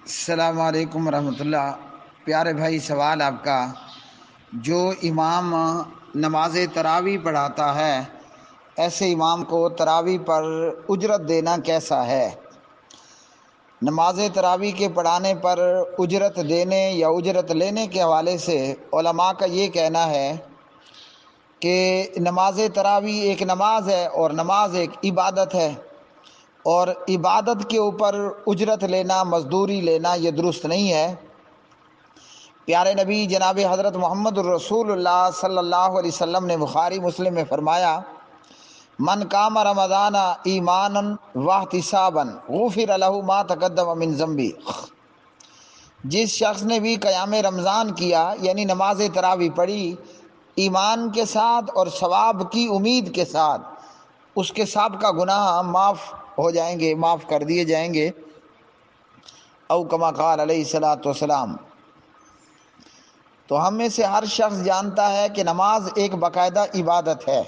السلام علیکم ورحمۃ اللہ۔ پیارے بھائی، سوال آپ کا، جو امام نماز تراویح پڑھاتا ہے ایسے امام کو تراویح پر اجرت دینا کیسا ہے؟ نماز تراویح کے پڑھانے پر اجرت دینے یا اجرت لینے کے حوالے سے علماء کا یہ کہنا ہے کہ نماز تراویح ایک نماز ہے اور نماز ایک عبادت ہے، اور عبادت کے اوپر اجرت لینا، مزدوری لینا یہ درست نہیں ہے۔ پیارے نبی جناب حضرت محمد الرسول اللہ صلی اللہ علیہ وسلم نے بخاری مسلم میں فرمایا، من قام رمضان ایمانا واحتسابا غفر له ما تقدم من ذنبی۔ جس شخص نے بھی قیام رمضان کیا، یعنی نماز تراویح پڑھی ایمان کے ساتھ اور ثواب کی امید کے ساتھ، اس کے سابقہ گناہ معاف ہو جائیں گے، معاف کر دیے جائیں گے۔ او کما قال علیہ الصلوۃ والسلام۔ تو ہم میں سے ہر شخص جانتا ہے کہ نماز ایک باقاعدہ عبادت ہے،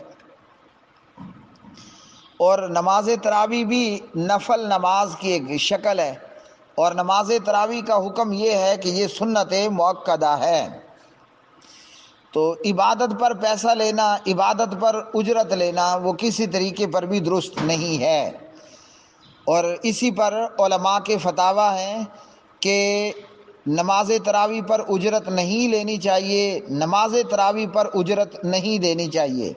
اور نماز تراویح بھی نفل نماز کی ایک شکل ہے، اور نماز تراویح کا حکم یہ ہے کہ یہ سنت مؤکدہ ہے۔ تو عبادت پر پیسہ لینا، عبادت پر اجرت لینا وہ کسی طریقے پر بھی درست نہیں ہے، اور اسی پر علماء کے فتاوی ہیں کہ نماز تراویح پر اجرت نہیں لینی چاہیے، نماز تراویح پر اجرت نہیں دینی چاہیے۔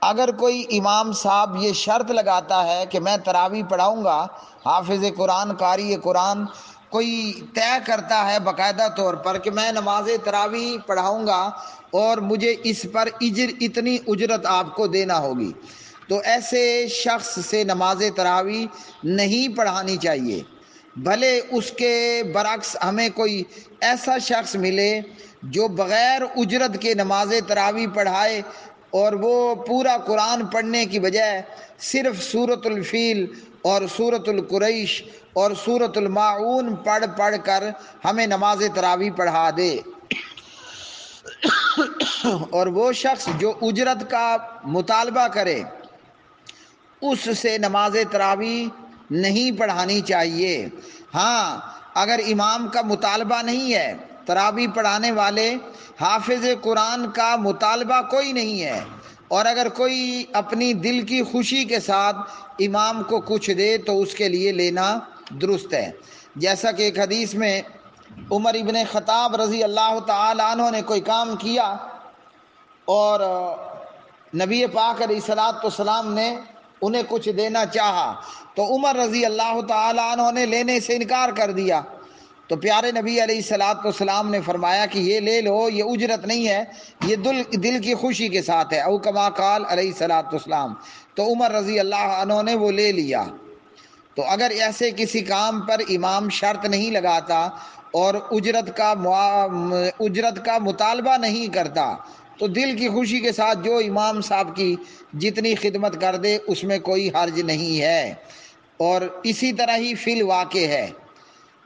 اگر کوئی امام صاحب یہ شرط لگاتا ہے کہ میں تراویح پڑھاؤں گا، حافظ قرآن، قاری قرآن کوئی طے کرتا ہے باقاعدہ طور پر کہ میں نماز تراویح پڑھاؤں گا اور مجھے اس پر اتنی اجرت آپ کو دینا ہوگی، تو ایسے شخص سے نماز تراویح نہیں پڑھانی چاہیے۔ بھلے اس کے برعکس ہمیں کوئی ایسا شخص ملے جو بغیر اجرت کے نماز تراویح پڑھائے، اور وہ پورا قرآن پڑھنے کی بجائے صرف سورۃ الفیل اور سورۃ القریش اور سورۃ الماعون پڑھ کر ہمیں نماز تراویح پڑھا دے، اور وہ شخص جو اجرت کا مطالبہ کرے اس سے نماز تراویح نہیں پڑھانی چاہیے۔ ہاں، اگر امام کا مطالبہ نہیں ہے، تراویح پڑھانے والے حافظ قرآن کا مطالبہ کوئی نہیں ہے، اور اگر کوئی اپنی دل کی خوشی کے ساتھ امام کو کچھ دے تو اس کے لیے لینا درست ہے۔ جیسا کہ ایک حدیث میں عمر ابن خطاب رضی اللہ تعالی عنہ نے کوئی کام کیا اور نبی پاک علیہ الصلوۃ والسلام نے انہیں کچھ دینا چاہا، تو عمر رضی اللہ تعالی عنہ نے لینے سے انکار کر دیا، تو پیارے نبی علیہ الصلوۃ والسلام نے فرمایا کہ یہ لے لو، یہ اجرت نہیں ہے، یہ دل کی خوشی کے ساتھ ہے، او کما قال علیہ الصلوۃ والسلام۔ تو عمر رضی اللہ عنہ نے وہ لے لیا۔ تو اگر ایسے کسی کام پر امام شرط نہیں لگاتا اور اجرت کا مطالبہ نہیں کرتا، تو دل کی خوشی کے ساتھ جو امام صاحب کی جتنی خدمت کر دے اس میں کوئی حرج نہیں ہے۔ اور اسی طرح ہی فی الواقع ہے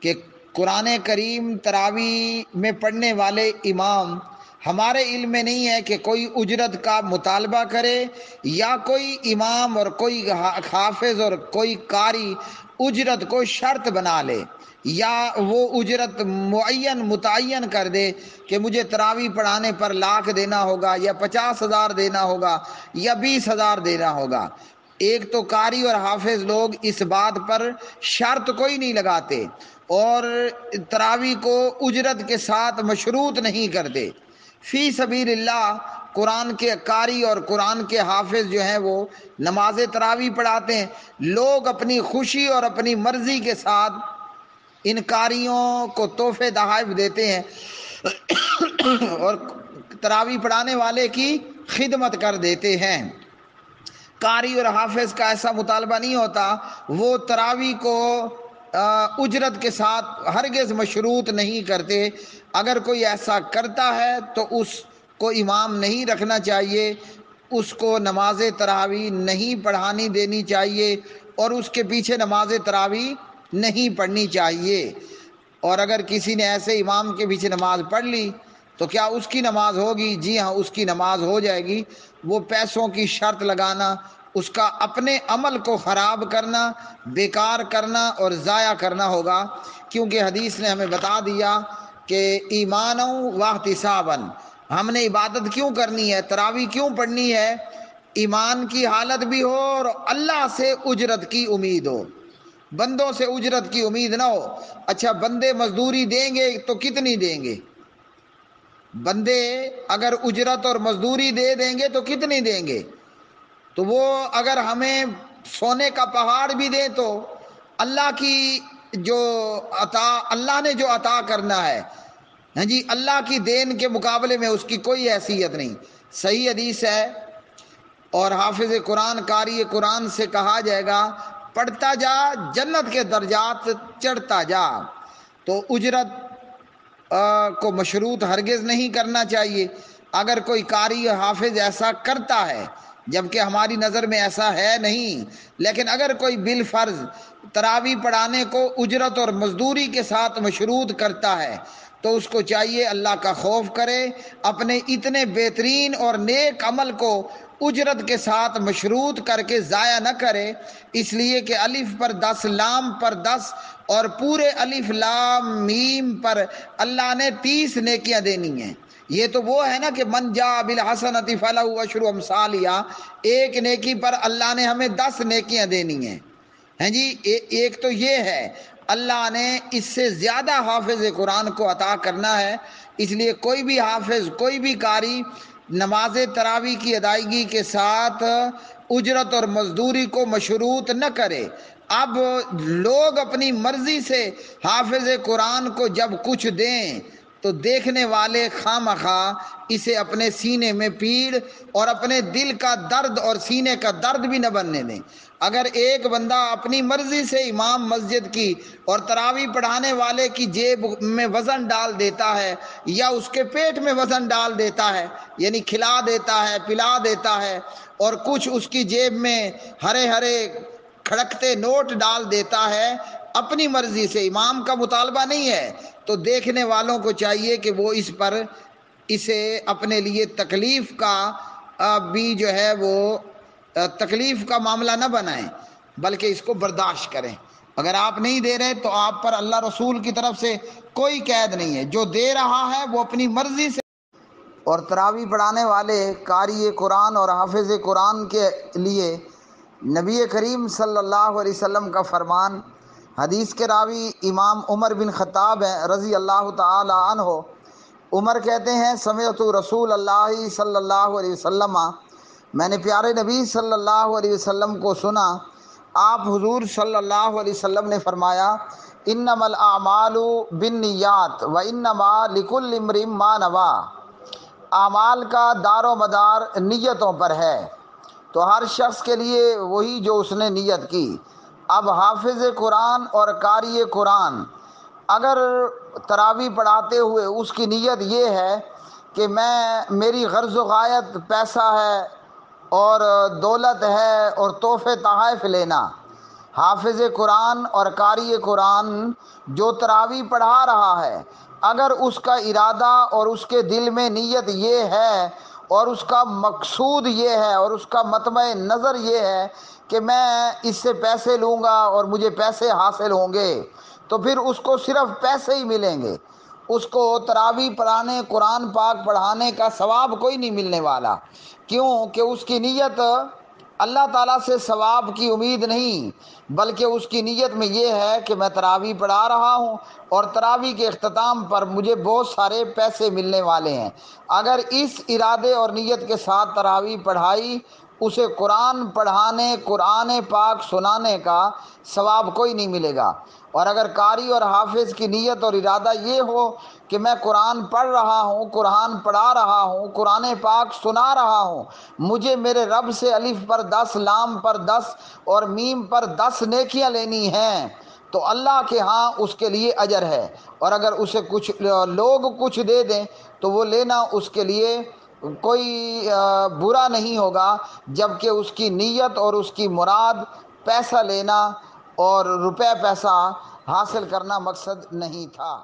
کہ قرآن کریم تراویح میں پڑھنے والے امام، ہمارے علم میں نہیں ہے کہ کوئی اجرت کا مطالبہ کرے، یا کوئی امام اور کوئی حافظ اور کوئی قاری اجرت کو شرط بنا لے، یا وہ اجرت متعین کر دے کہ مجھے تراویح پڑھانے پر 1,00,000 دینا ہوگا، یا 50,000 دینا ہوگا، یا 20,000 دینا ہوگا۔ ایک تو قاری اور حافظ لوگ اس بات پر شرط کوئی نہیں لگاتے، اور تراویح کو اجرت کے ساتھ مشروط نہیں کرتے۔ فی سبیل اللہ قرآن کے قاری اور قرآن کے حافظ جو ہیں وہ نماز تراویح پڑھاتے ہیں، لوگ اپنی خوشی اور اپنی مرضی کے ساتھ ان قاریوں کو تحفے تحائف دیتے ہیں اور تراویح پڑھانے والے کی خدمت کر دیتے ہیں۔ قاری اور حافظ کا ایسا مطالبہ نہیں ہوتا، وہ تراویح کو اجرت کے ساتھ ہرگز مشروط نہیں کرتے۔ اگر کوئی ایسا کرتا ہے تو اس کو امام نہیں رکھنا چاہیے، اس کو نماز تراویح نہیں پڑھانی دینی چاہیے، اور اس کے پیچھے نماز تراویح نہیں پڑھنی چاہیے۔ اور اگر کسی نے ایسے امام کے پیچھے نماز پڑھ لی تو کیا اس کی نماز ہوگی؟ جی ہاں، اس کی نماز ہو جائے گی۔ وہ پیسوں کی شرط لگانا، اس کا اپنے عمل کو خراب کرنا، بیکار کرنا اور ضائع کرنا ہوگا، کیونکہ حدیث نے ہمیں بتا دیا کہ ایمانا واحتسابا، ہم نے عبادت کیوں کرنی ہے، تراویح کیوں پڑھنی ہے؟ ایمان کی حالت بھی ہو اور اللہ سے اجرت کی امید ہو، بندوں سے اجرت کی امید نہ ہو۔ اچھا بندے مزدوری دیں گے تو کتنی دیں گے؟ بندے اگر اجرت اور مزدوری دے دیں گے تو کتنی دیں گے؟ تو وہ اگر ہمیں سونے کا پہاڑ بھی دیں تو اللہ کی جو عطا، اللہ نے جو عطا کرنا ہے، ہاں جی، اللہ کی دین کے مقابلے میں اس کی کوئی حیثیت نہیں۔ صحیح حدیث ہے، اور حافظ قرآن قاری قرآن سے کہا جائے گا پڑھتا جا جنت کے درجات چڑھتا جا۔ تو اجرت کو مشروط ہرگز نہیں کرنا چاہیے۔ اگر کوئی قاری حافظ ایسا کرتا ہے، جبکہ ہماری نظر میں ایسا ہے نہیں، لیکن اگر کوئی بالفرض تراویح پڑھانے کو اجرت اور مزدوری کے ساتھ مشروط کرتا ہے تو اس کو چاہیے اللہ کا خوف کرے، اپنے اتنے بہترین اور نیک عمل کو اجرت کے ساتھ مشروط کر کے ضائع نہ کرے، اس لیے کہ الف پر 10 لام پر 10 اور پورے الف لام میم پر اللہ نے 30 نیکیاں دینی ہیں۔ یہ تو وہ ہے نا کہ من جاء بالحسنۃ فلہ عشر امثالھا، ایک نیکی پر اللہ نے ہمیں 10 نیکیاں دینی ہیں، ہیں جی۔ ایک تو یہ ہے اللہ نے اس سے زیادہ حافظ قرآن کو عطا کرنا ہے، اس لیے کوئی بھی حافظ، کوئی بھی قاری نماز تراویح کی ادائیگی کے ساتھ اجرت اور مزدوری کو مشروط نہ کرے۔ اب لوگ اپنی مرضی سے حافظ قرآن کو جب کچھ دیں تو دیکھنے والے خواہ اسے اپنے سینے میں پیڑ اور اپنے دل کا درد اور سینے کا درد بھی نہ بننے دیں۔ اگر ایک بندہ اپنی مرضی سے امام مسجد کی اور تراویح پڑھانے والے کی جیب میں وزن ڈال دیتا ہے یا اس کے پیٹ میں وزن ڈال دیتا ہے، یعنی کھلا دیتا ہے، پلا دیتا ہے، اور کچھ اس کی جیب میں ہرے ہرے کھڑکتے نوٹ ڈال دیتا ہے اپنی مرضی سے، امام کا مطالبہ نہیں ہے، تو دیکھنے والوں کو چاہیے کہ وہ اس پر اسے اپنے لیے تکلیف کا بھی جو ہے وہ تکلیف کا معاملہ نہ بنائیں، بلکہ اس کو برداشت کریں۔ اگر آپ نہیں دے رہے تو آپ پر اللہ رسول کی طرف سے کوئی قید نہیں ہے، جو دے رہا ہے وہ اپنی مرضی سے۔ اور تراویح پڑھانے والے قاری قرآن اور حافظ قرآن کے لیے نبی کریم صلی اللہ علیہ وسلم کا فرمان، حدیث کے راوی امام عمر بن خطاب ہیں رضی اللہ تعالی عنہ۔ عمر کہتے ہیں سمعت رسول اللہ صلی اللہ علیہ وسلم، میں نے پیارے نبی صلی اللہ علیہ وسلم کو سنا، آپ حضور صلی اللہ علیہ وسلم نے فرمایا انما الاعمال بالنیات وانما لکل امرئ ما نوی، اعمال کا دار و مدار نیتوں پر ہے، تو ہر شخص کے لیے وہی جو اس نے نیت کی۔ اب حافظ قرآن اور قاری قرآن اگر تراویح پڑھاتے ہوئے اس کی نیت یہ ہے کہ میری غرض و غایت پیسہ ہے اور دولت ہے اور تحفے تحائف لینا، حافظ قرآن اور قاری قرآن جو تراویح پڑھا رہا ہے اگر اس کا ارادہ اور اس کے دل میں نیت یہ ہے اور اس کا مقصود یہ ہے اور اس کا مطمع نظر یہ ہے کہ میں اس سے پیسے لوں گا اور مجھے پیسے حاصل ہوں گے، تو پھر اس کو صرف پیسے ہی ملیں گے، اس کو تراویح پڑھانے، قرآن پاک پڑھانے کا ثواب کوئی نہیں ملنے والا، کیوں کہ اس کی نیت اللہ تعالیٰ سے ثواب کی امید نہیں، بلکہ اس کی نیت میں یہ ہے کہ میں تراویح پڑھا رہا ہوں اور تراویح کے اختتام پر مجھے بہت سارے پیسے ملنے والے ہیں۔ اگر اس ارادے اور نیت کے ساتھ تراویح پڑھائی، اسے قرآن پڑھانے، قرآن پاک سنانے کا ثواب کوئی نہیں ملے گا۔ اور اگر قاری اور حافظ کی نیت اور ارادہ یہ ہو کہ میں قرآن پڑھ رہا ہوں، قرآن پڑھا رہا ہوں، قرآن پاک سنا رہا ہوں، مجھے میرے رب سے الف پر 10 لام پر 10 اور میم پر 10 نیکیاں لینی ہیں، تو اللہ کے ہاں اس کے لیے اجر ہے، اور اگر اسے کچھ لوگ کچھ دے دیں تو وہ لینا اس کے لیے کوئی برا نہیں ہوگا، جبکہ اس کی نیت اور اس کی مراد پیسہ لینا اور روپے پیسہ حاصل کرنا مقصد نہیں تھا۔